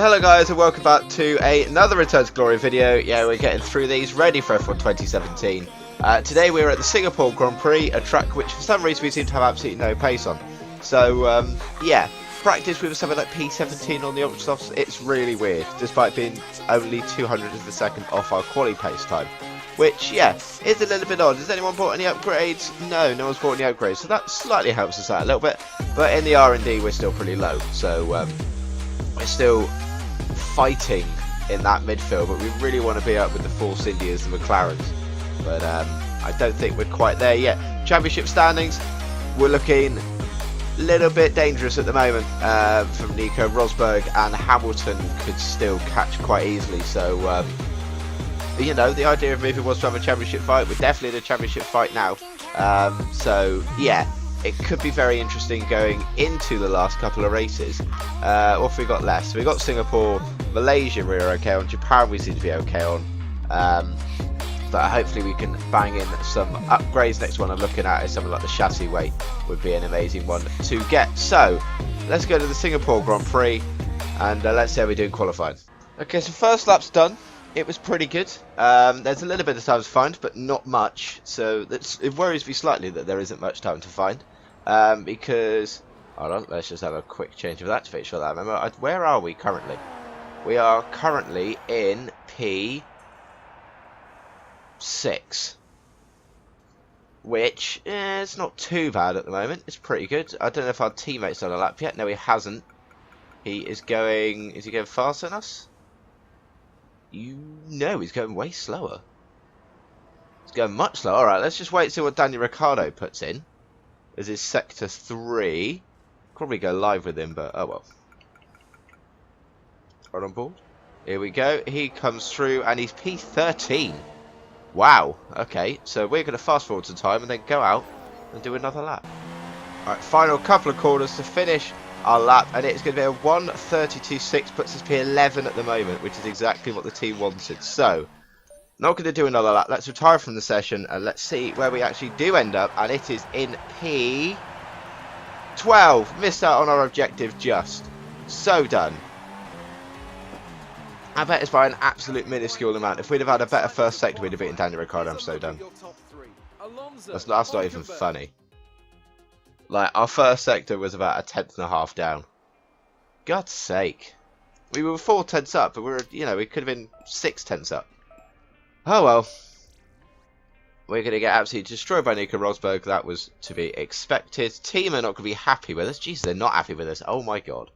So hello guys and welcome back to another Return to Glory video. Yeah, we're getting through these, ready for F1 2017. Today we're at the Singapore Grand Prix, a track which for some reason we seem to have absolutely no pace on. So yeah, practice with something like P17 on the Ultra Softs, it's really weird, despite being only 200th of a second off our quali pace time. Which, yeah, is a little bit odd. Has anyone bought any upgrades? No, no one's bought any upgrades, so that slightly helps us out a little bit. But in the R&D we're still pretty low, so we're still fighting in that midfield, but we really want to be up with the Force Indias and McLarens. But I don't think we're quite there yet. Championship standings, we're looking a little bit dangerous at the moment from Nico Rosberg, and Hamilton could still catch quite easily. So, you know, the idea of moving was to have a championship fight. We're definitely in a championship fight now. So, yeah. It could be very interesting going into the last couple of races. What have we got left? So we got Singapore, Malaysia we're okay on, Japan we seem to be okay on. But hopefully we can bang in some upgrades. Next one I'm looking at is something like the chassis weight would be an amazing one to get. So let's go to the Singapore Grand Prix and let's see how we do in qualifying. Okay, so first lap's done. It was pretty good. There's a little bit of time to find, but not much. So it worries me slightly that there isn't much time to find. Because, hold on, let's just have a quick change of that to make sure that I remember. Where are we currently? We are currently in P6. Which is not too bad at the moment. It's pretty good. I don't know if our teammate's done a lap yet. No, he hasn't. He is going faster than us? No, he's going way slower. He's going much slower. Alright, let's just wait and see what Daniel Ricciardo puts in. This is Sector 3. Probably go live with him, but oh well. Right on board. Here we go. He comes through and he's P13. Wow. Okay, so we're going to fast forward some time and then go out and do another lap. Alright, final couple of corners to finish our lap, and it's going to be a 1:32.6, puts us P11 at the moment, which is exactly what the team wanted. So, not going to do another lap. Let's retire from the session and let's see where we actually do end up, and it is in P12. Missed out on our objective just. So done. I bet it's by an absolute minuscule amount. If we'd have had a better first sector, we'd have beaten Daniel Ricciardo. I'm so done. That's not even funny. Like, our first sector was about 1.5 tenths down. God's sake. We were 4 tenths up, but we were, you know, we could have been 6 tenths up. Oh well. We're going to get absolutely destroyed by Nico Rosberg. That was to be expected. Team are not going to be happy with us. Jesus, they're not happy with us. Oh my god.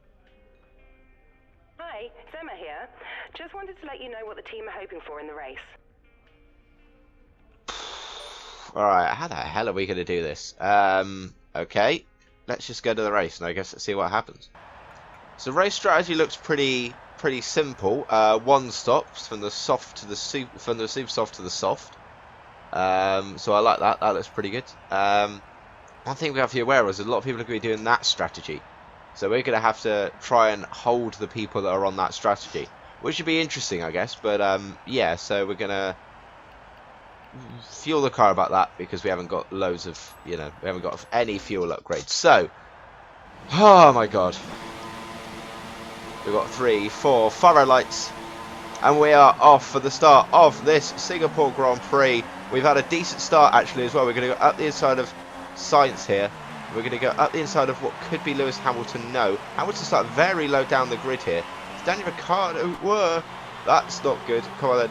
Hi, it's Emma here. Just wanted to let you know what the team are hoping for in the race. Alright, how the hell are we going to do this? Okay, let's just go to the race and I guess let's see what happens. So race strategy looks pretty simple. One stops from the soft to the super, from the super soft to the soft. So I like that. That looks pretty good. One thing we have to be aware of is a lot of people are going to be doing that strategy. So we're going to have to try and hold the people that are on that strategy, which should be interesting, I guess. But yeah, so we're going to fuel the car about that because we haven't got loads of, you know, we haven't got any fuel upgrades. So, oh my god, we've got 3, 4 fire red lights and we are off for the start of this Singapore Grand Prix. We've had a decent start actually as well. We're going to go up the inside of Sainz here. We're going to go up the inside of what could be Lewis Hamilton. No, Hamilton started very low down the grid here. It's Daniel Ricciardo. Whoa, that's not good. Come on then.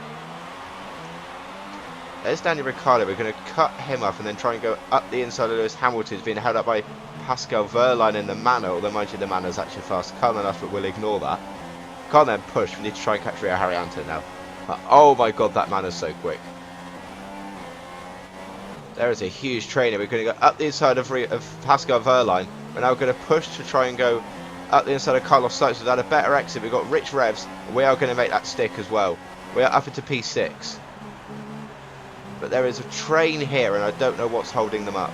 There's Daniel Ricciardo. We're going to cut him off and then try and go up the inside of Lewis Hamilton. He's being held up by Pascal Wehrlein in the manor, although mind you the manor's actually faster car than us, but we'll ignore that. Can't then push. We need to try and catch Rio Haryanto now. Oh my god, that manor's so quick. There is a huge trainer. We're going to go up the inside of Pascal Wehrlein. We're now going to push to try and go up the inside of Carlos Sainz. We've had a better exit. We've got rich revs. And we are going to make that stick as well. We are up into P6. But there is a train here and I don't know what's holding them up.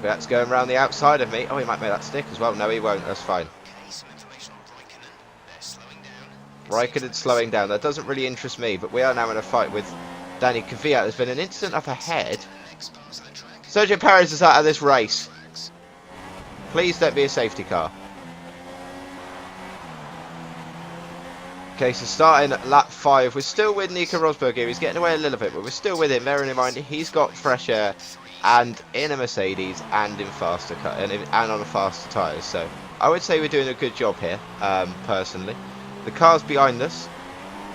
That's going around the outside of me. Oh, he might make that stick as well. No, he won't. That's fine. Raikkonen slowing down. That doesn't really interest me, but we are now in a fight with Danny Kvyat. There's been an incident up ahead. Sergio Perez is out of this race. Please don't be a safety car. Okay, so starting at lap 5, we're still with Nico Rosberg here. He's getting away a little bit, but we're still with him. Bearing in mind, he's got fresh air and in a Mercedes and in faster and on a faster tyres. So I would say we're doing a good job here, personally. The cars behind us,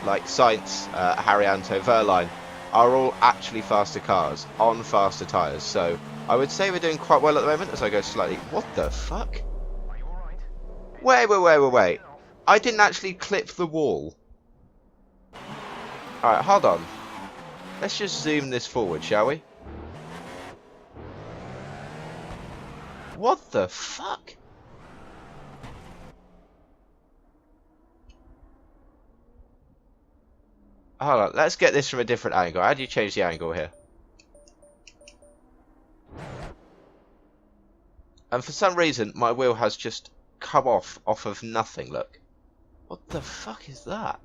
like Sainz, Haryanto, Verline, are all actually faster cars on faster tyres. So I would say we're doing quite well at the moment as I go slightly. What the fuck? Wait. I didn't actually clip the wall. Alright, hold on. Let's just zoom this forward, shall we? What the fuck? Hold on, let's get this from a different angle. How do you change the angle here? And for some reason, my wheel has just come off of nothing, look. What the fuck is that?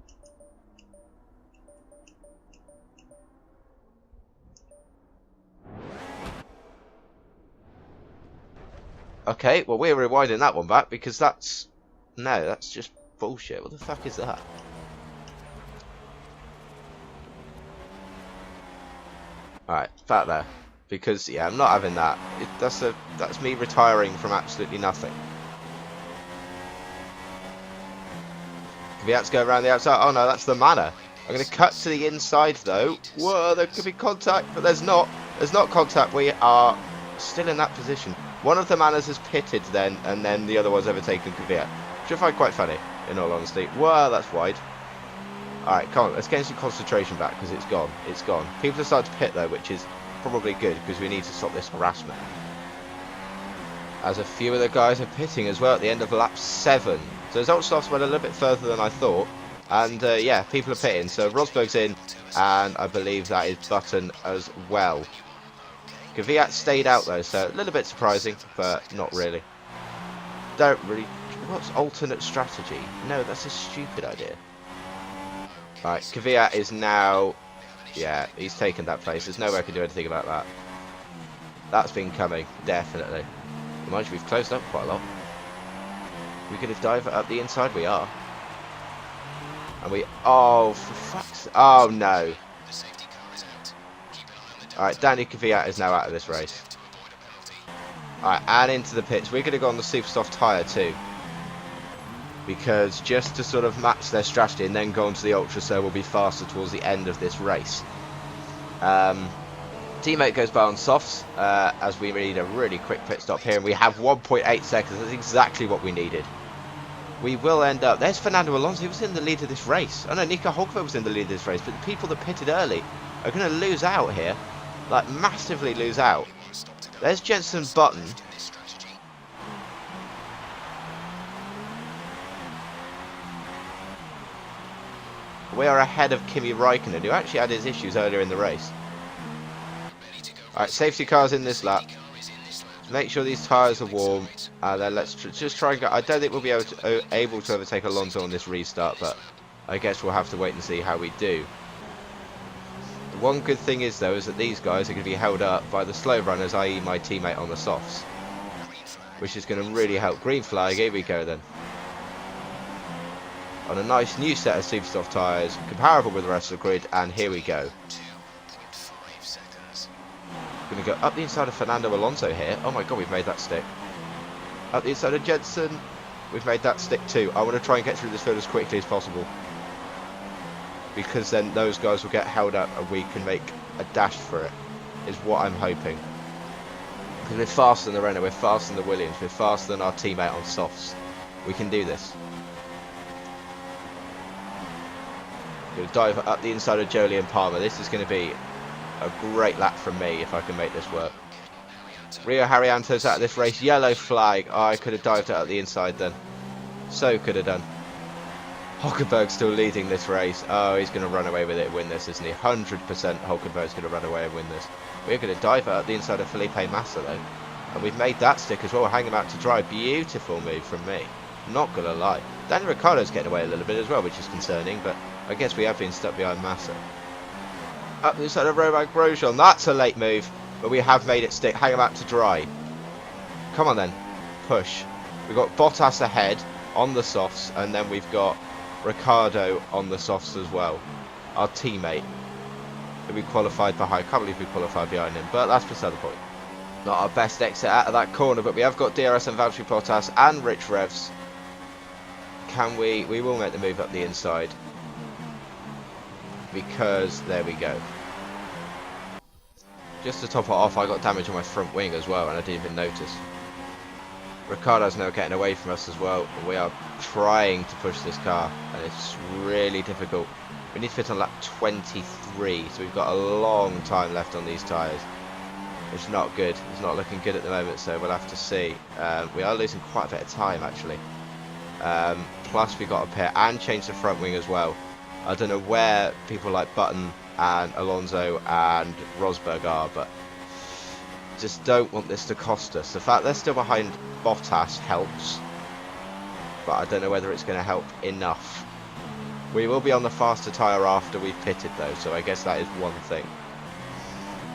Okay, well we're rewinding that one back because that's... No, that's just bullshit. What the fuck is that? Alright, back there. Because, yeah, I'm not having that. That's me retiring from absolutely nothing. Kvyat's go around the outside. Oh no, that's the manor. I'm going to cut to the inside though. Whoa, there could be contact, but there's not. There's not contact. We are still in that position. One of the manors has pitted then, and then the other one's overtaken Kvyat. Which I find quite funny, in all honesty. Whoa, that's wide. Alright, come on, let's get some concentration back, because it's gone. It's gone. People have started to pit though, which is probably good, because we need to stop this harassment. As a few of the guys are pitting as well at the end of lap 7. So his ultra softs went a little bit further than I thought. And yeah, people are pitting. So Rosberg's in, and I believe that is Button as well. Kvyat stayed out though, so a little bit surprising, but not really. Don't really... What's alternate strategy? No, that's a stupid idea. Right, Kvyat is now... Yeah, he's taken that place. There's no way I can do anything about that. That's been coming, definitely. Mind you, we've closed up quite a lot. We could have dived up the inside. We are. And we... Oh, for fuck's... Oh, no. Alright, Danny Kvyat is now out of this race. Alright, and into the pits. We're going to go on the super soft tyre too. Because just to sort of match their strategy and then go onto the ultra, so we'll be faster towards the end of this race. Teammate goes by on softs, as we need a really quick pit stop here, and we have 1.8 seconds. That's exactly what we needed. We will end up... There's Fernando Alonso. He was in the lead of this race. Oh no, Nico Hulkenberg was in the lead of this race, but the people that pitted early are going to lose out here. Like, massively lose out. There's Jensen Button. We are ahead of Kimi Raikkonen, who actually had his issues earlier in the race. Alright, safety cars in this lap. Make sure these tyres are warm. And then let's just try and go... I don't think we'll be able to overtake Alonso on this restart, but I guess we'll have to wait and see how we do. The one good thing is, though, is that these guys are going to be held up by the slow runners, i.e. my teammate on the softs. Which is going to really help. Green flag, here we go then. On a nice new set of super soft tyres, comparable with the rest of the grid, and here we go. Going to go up the inside of Fernando Alonso here. Oh my god, we've made that stick. Up the inside of Jensen. We've made that stick too. I want to try and get through this field as quickly as possible. Because then those guys will get held up and we can make a dash for it. Is what I'm hoping. Because we're faster than the Renault, we're faster than the Williams, we're faster than our teammate on softs. We can do this. Going to dive up the inside of Jolie and Palmer. This is going to be a great lap from me if I can make this work. Rio Haryanto's out of this race. Yellow flag. Oh, I could have dived out the inside then. So could have done. Hulkenberg's still leading this race. Oh, he's going to run away with it and win this, isn't he? 100% Hulkenberg's going to run away and win this. We're going to dive out the inside of Felipe Massa though. And we've made that stick as well. Hang him out to dry. Beautiful move from me. Not going to lie. Daniel Ricciardo's getting away a little bit as well, which is concerning. But I guess we have been stuck behind Massa. Up the inside of Romain Grosjean. That's a late move. But we have made it stick. Hang him out to dry. Come on then. Push. We've got Bottas ahead on the softs. And then we've got Ricciardo on the softs as well. Our teammate. We qualified behind. I can't believe we qualified behind him, but that's beside the point. Not our best exit out of that corner, but we have got DRS and Valtteri Bottas and Rich Revs. Can we? We will make the move up the inside. Because, there we go. Just to top it off, I got damage on my front wing as well, and I didn't even notice. Ricciardo's now getting away from us as well. We are trying to push this car, and it's really difficult. We need to fit on lap 23, so we've got a long time left on these tyres. It's not good. It's not looking good at the moment, so we'll have to see. We are losing quite a bit of time, actually. Plus, we got to pit and change the front wing as well. I don't know where people like Button and Alonso and Rosberg are, but just don't want this to cost us. The fact they're still behind Bottas helps, but I don't know whether it's going to help enough. We will be on the faster tyre after we've pitted though, so I guess that is one thing.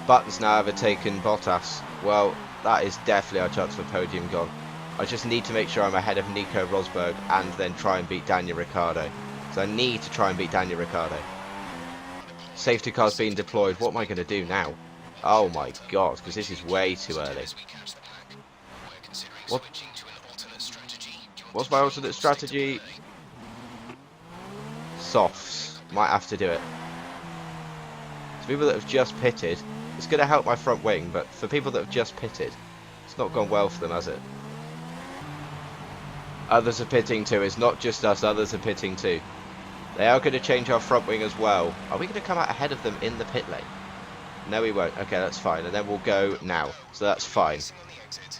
Button's now overtaken Bottas. Well, that is definitely our chance for podium gone. I just need to make sure I'm ahead of Nico Rosberg and then try and beat Daniel Ricciardo. So I need to try and beat Daniel Ricciardo. Safety car's being deployed. What am I going to do now? Oh my god, because this is way too early. What? What's my alternate strategy? Softs. Might have to do it. For people that have just pitted, it's going to help my front wing, but for people that have just pitted, it's not gone well for them, has it? Others are pitting too. It's not just us, others are pitting too. They are going to change our front wing as well. Are we going to come out ahead of them in the pit lane? No, we won't. Okay, that's fine. And then we'll go now. So that's fine.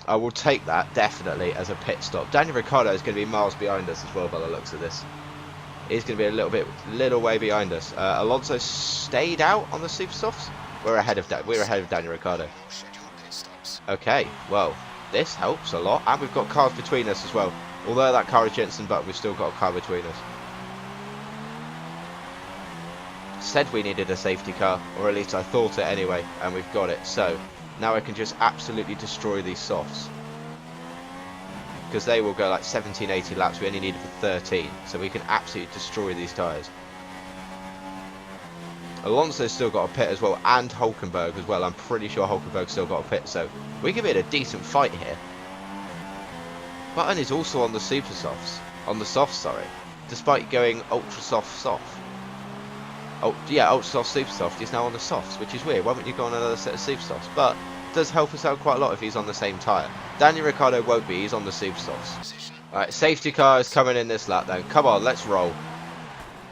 I will take that, definitely, as a pit stop. Daniel Ricciardo is going to be miles behind us as well by the looks of this. He's going to be a little way behind us. Alonso stayed out on the super softs. We're ahead of Daniel Ricciardo. Okay, well, this helps a lot. And we've got cars between us as well. Although that car is Jensen Button, we've still got a car between us. Said we needed a safety car, or at least I thought it anyway, and we've got it. So now I can just absolutely destroy these softs, because they will go like 17-18 laps. We only need it for 13, so we can absolutely destroy these tyres. Alonso's still got a pit as well, and Hulkenberg as well. I'm pretty sure Hulkenberg's still got a pit, so we could be in a decent fight here. Button is also on the super softs, on the softs, sorry, despite going ultra soft. Oh yeah, ultra soft, super soft. He's now on the softs, which is weird. Why wouldn't you go on another set of super softs? But it does help us out quite a lot if he's on the same tyre. Daniel Ricciardo won't be. He's on the super softs. Alright, safety car is coming in this lap then. Come on, let's roll.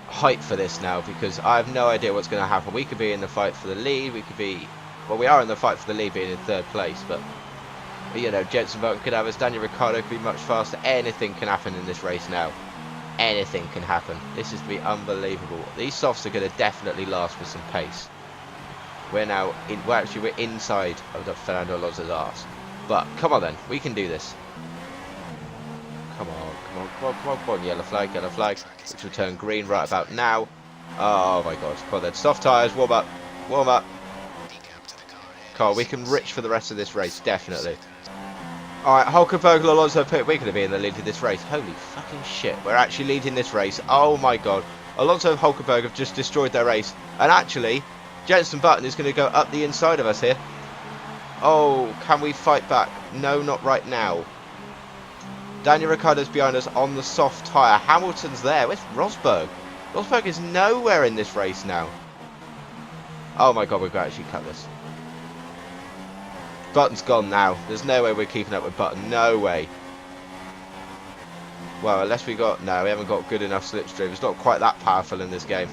Hype for this now, because I have no idea what's going to happen. We could be in the fight for the lead. We could be, well, we are in the fight for the lead, being in third place, but you know, Jensen Button could have us. Daniel Ricciardo could be much faster. Anything can happen in this race now. Anything can happen. This is to be unbelievable. These softs are going to definitely last with some pace. We're now in, well, actually we're inside of the Fernando Alonso's arse. But come on then, we can do this. Come on. Yellow flag, which will turn green right about now. Oh my god. Come on then, soft tyres, warm up. Come on, we can rich for the rest of this race, definitely. Alright, Hulkenberg, Alonso pit. We're going to be in the lead of this race. Holy fucking shit. We're actually leading this race. Oh my god. Alonso and Hulkenberg have just destroyed their race. And actually, Jensen Button is going to go up the inside of us here. Oh, can we fight back? No, not right now. Daniel Ricciardo's behind us on the soft tyre. Hamilton's there. Where's Rosberg? Rosberg is nowhere in this race now. Oh my god, we've got to actually cut this. Button's gone now. There's no way we're keeping up with Button. No way. Well, unless we got... No, we haven't got good enough slipstream. It's not quite that powerful in this game.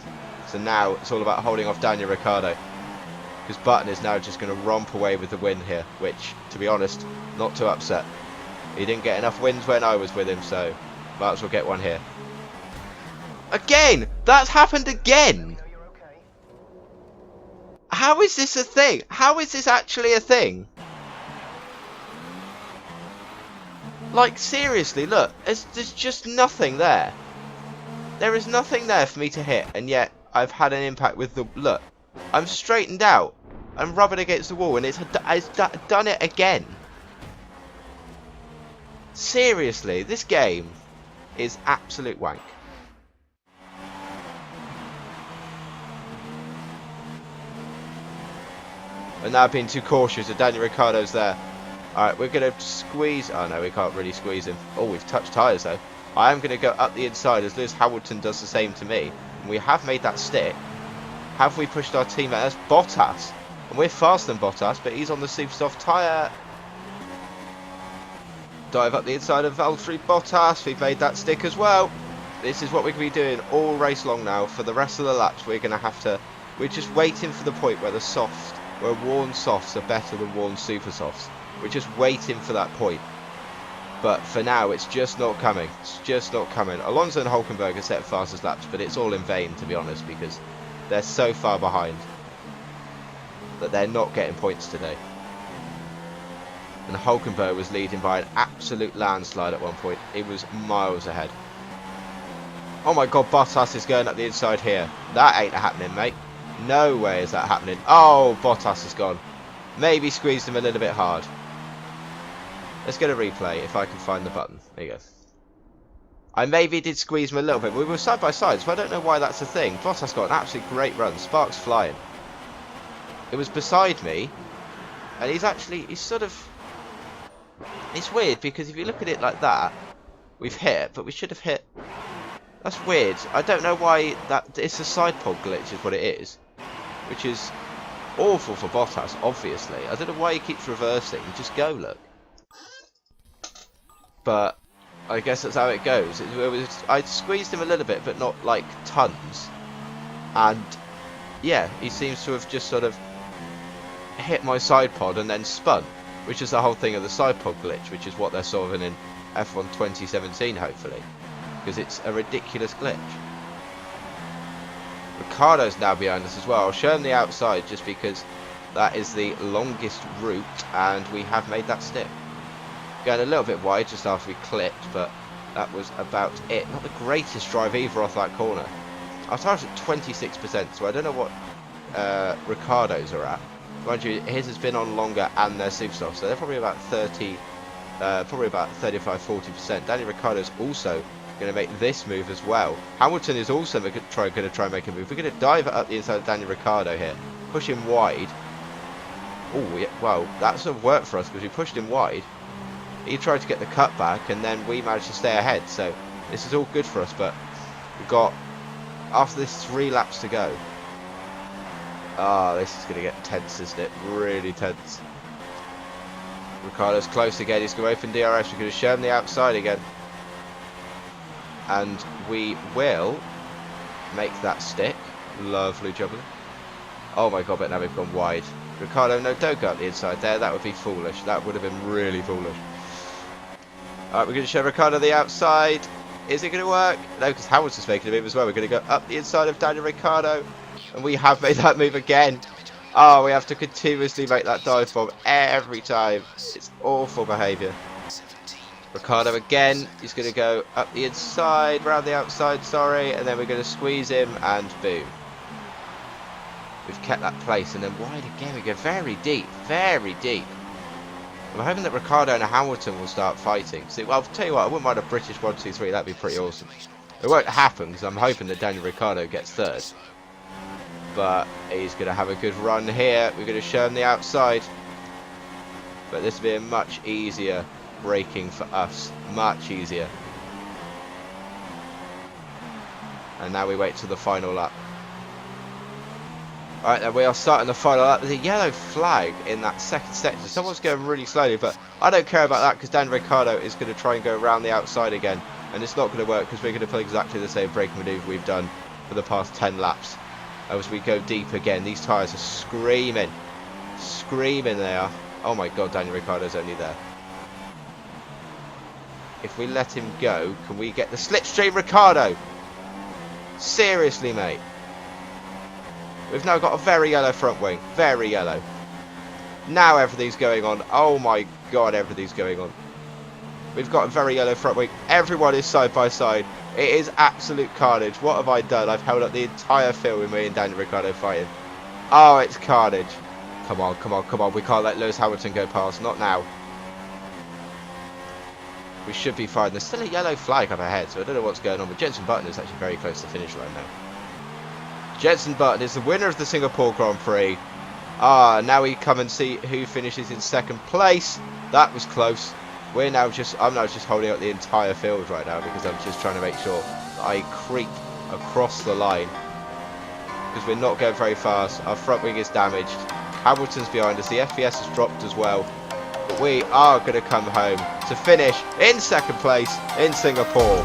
So now it's all about holding off Daniel Ricciardo. Because Button is now just going to romp away with the win here. Which, to be honest, not too upset. He didn't get enough wins when I was with him, so might as well get one here. Again! That's happened again! How is this a thing? How is this actually a thing? Like, seriously, look, there's just nothing there. There is nothing there for me to hit, and yet I've had an impact with the... Look, I'm straightened out. I'm rubbing against the wall, and it's done it again. Seriously, this game is absolute wank. We're now being too cautious. Daniel Ricciardo's there. Alright, we're going to squeeze. Oh no, we can't really squeeze him. Oh, we've touched tyres though. I am going to go up the inside as Lewis Hamilton does the same to me. And we have made that stick. Have we pushed our teammate? That's Bottas. And we're faster than Bottas, but he's on the super soft tyre. Dive up the inside of Valtteri Bottas. We've made that stick as well. This is what we're going to be doing all race long now. For the rest of the laps, we're going to have to... We're just waiting for the point where where worn softs are better than worn super softs. We're just waiting for that point. But for now, it's just not coming. It's just not coming. Alonso and Hülkenberg are set fastest laps, but it's all in vain, to be honest, because they're so far behind that they're not getting points today. And Hülkenberg was leading by an absolute landslide at one point. He was miles ahead. Oh my god, Bottas is going up the inside here. That ain't happening, mate. No way is that happening. Oh, Bottas is gone. Maybe squeezed him a little bit hard. Let's get a replay if I can find the button. There you go. I maybe did squeeze him a little bit. We were side by side, so I don't know why that's a thing. Bottas got an absolutely great run. Sparks flying. It was beside me. And he's sort of... It's weird because if you look at it like that, we've hit, but we should have hit... That's weird. I don't know why that... It's a side pod glitch is what it is. Which is awful for Bottas, obviously. I don't know why he keeps reversing. Just go, look. But I guess that's how it goes. I squeezed him a little bit, but not like tons. And yeah, he seems to have just sort of hit my side pod and then spun. Which is the whole thing of the side pod glitch, which is what they're solving in F1 2017, hopefully. Because it's a ridiculous glitch. Ricciardo's now behind us as well. I'll show him the outside just because that is the longest route and we have made that stick. Going a little bit wide just after we clipped, but that was about it. Not the greatest drive either off that corner. Our tyres at 26%, so I don't know what Ricciardo's are at. Mind you, his has been on longer and they're super soft, so they're probably about 35-40%. Daniel Ricciardo's also going to make this move as well. Hamilton is also going to try and make a move. We're going to dive it up the inside of Daniel Ricciardo here, push him wide. Oh, yeah, well, that sort of worked for us because we pushed him wide. He tried to get the cut back and then we managed to stay ahead, so this is all good for us. But we've got, after this 3 laps to go. Ah, this is going to get tense, isn't it? Really tense. Ricciardo's close again. He's going to open DRS. We're going to show him the outside again. And we will make that stick. Lovely jubbly. Oh my god, but now we've gone wide. Ricciardo, no, don't go up the inside there. That would be foolish. That would have been really foolish. Alright, we're going to show Ricciardo the outside. Is it going to work? No, because Hamilton's making a move as well. We're going to go up the inside of Daniel Ricciardo. And we have made that move again. Oh, we have to continuously make that dive bomb every time. It's awful behaviour. Ricciardo again. He's going to go up the inside, round the outside, sorry. And then we're going to squeeze him and boom. We've kept that place. And then wide again. We go very deep. Very deep. I'm hoping that Ricciardo and Hamilton will start fighting. See, well, I'll tell you what, I wouldn't mind a British 1, 2, 3. That'd be pretty awesome. It won't happen because I'm hoping that Daniel Ricciardo gets third. But he's going to have a good run here. We're going to show him the outside. But this will be a much easier braking for us. Much easier. And now we wait till the final lap. Alright, then we are starting the final lap. There's a yellow flag in that second sector. Someone's going really slowly, but I don't care about that because Daniel Ricciardo is going to try and go around the outside again. And it's not going to work because we're going to play exactly the same braking manoeuvre we've done for the past 10 laps. As we go deep again, these tyres are screaming. Screaming they are. Oh my god, Daniel Ricciardo's only there. If we let him go, can we get the slipstream Ricciardo? Seriously, mate. We've now got a very yellow front wing. Very yellow. Now everything's going on. Oh my god, everything's going on. We've got a very yellow front wing. Everyone is side by side. It is absolute carnage. What have I done? I've held up the entire field with me and Daniel Ricciardo fighting. Oh, it's carnage. Come on, come on, come on. We can't let Lewis Hamilton go past. Not now. We should be fine. There's still a yellow flag up ahead, so I don't know what's going on. But Jenson Button is actually very close to the finish line now. Jenson Button is the winner of the Singapore Grand Prix. Now we come and see who finishes in second place. That was close. I'm now just holding up the entire field right now because I'm just trying to make sure I creep across the line because we're not going very fast. Our front wing is damaged. Hamilton's behind us. The FPS has dropped as well. But we are going to come home to finish in second place in Singapore.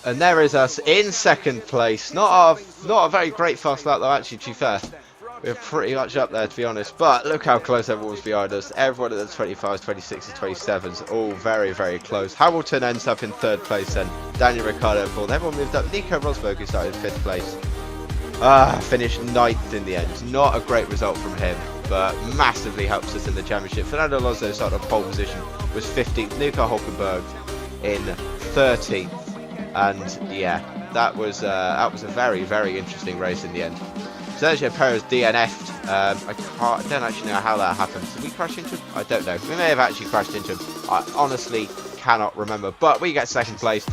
And there is us in second place. Not a very great fast lap though, actually, to be fair. We're pretty much up there, to be honest. But look how close everyone was behind us. Everyone at the 25s, 26s, 27s, all very, very close. Hamilton ends up in third place then. Daniel Ricciardo fourth. Everyone moved up. Nico Rosberg, who started in fifth place, finished ninth in the end. Not a great result from him, but massively helps us in the championship. Fernando Alonso started on pole position, was 15th. Nico Hulkenberg in 13th. And yeah, that was a very, very interesting race in the end. Sergio Perez DNF'd. I don't actually know how that happened. Did we crash into him? I don't know. We may have actually crashed into him. I honestly cannot remember. But we get second place.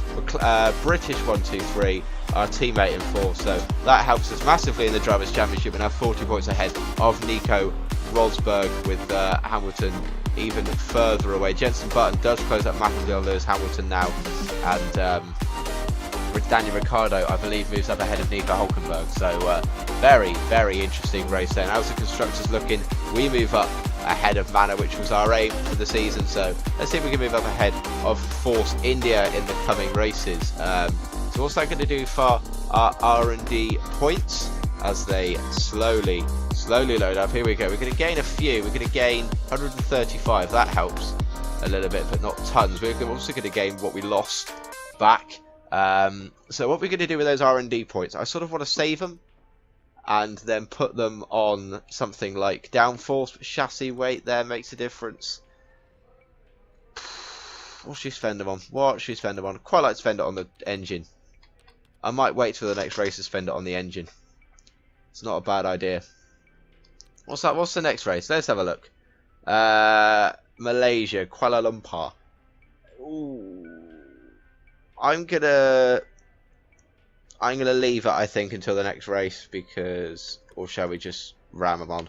British 1-2-3. Our teammate in fourth. So that helps us massively in the Drivers' Championship and have 40 points ahead of Nico Rosberg with Hamilton even further away. Jenson Button does close up massively on Lewis Hamilton now. And with Daniel Ricciardo, I believe, moves up ahead of Nico Hulkenberg. So very, very interesting race then. How's the constructors looking? We move up ahead of Manor, which was our aim for the season. So let's see if we can move up ahead of Force India in the coming races. So what's that going to do for our R&D points as they slowly load up? Here we go. We're going to gain a few. We're going to gain 135. That helps a little bit, but not tons. We're also going to gain what we lost back. So what we're going to do with those R&D points, I sort of want to save them and then put them on something like downforce. Chassis weight there makes a difference. What should we spend them on? Quite like to spend it on the engine. I might wait till the next race to spend it on the engine. It's not a bad idea. What's that? What's the next race? Let's have a look. Malaysia, Kuala Lumpur. Ooh. I'm gonna leave it, I think, until the next race because, or shall we just ram them on?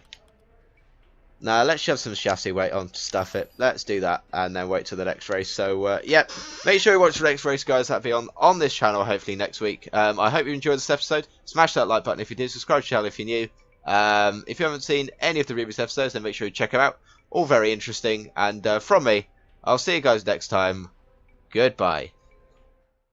Now let's shove some chassis weight on to stuff it. Let's do that and then wait till the next race. So yeah, make sure you watch the next race, guys. That'll be on this channel hopefully next week. I hope you enjoyed this episode. Smash that like button if you did. Subscribe to the channel if you're new. If you haven't seen any of the previous episodes, then make sure you check them out. All very interesting. And from me, I'll see you guys next time. Goodbye.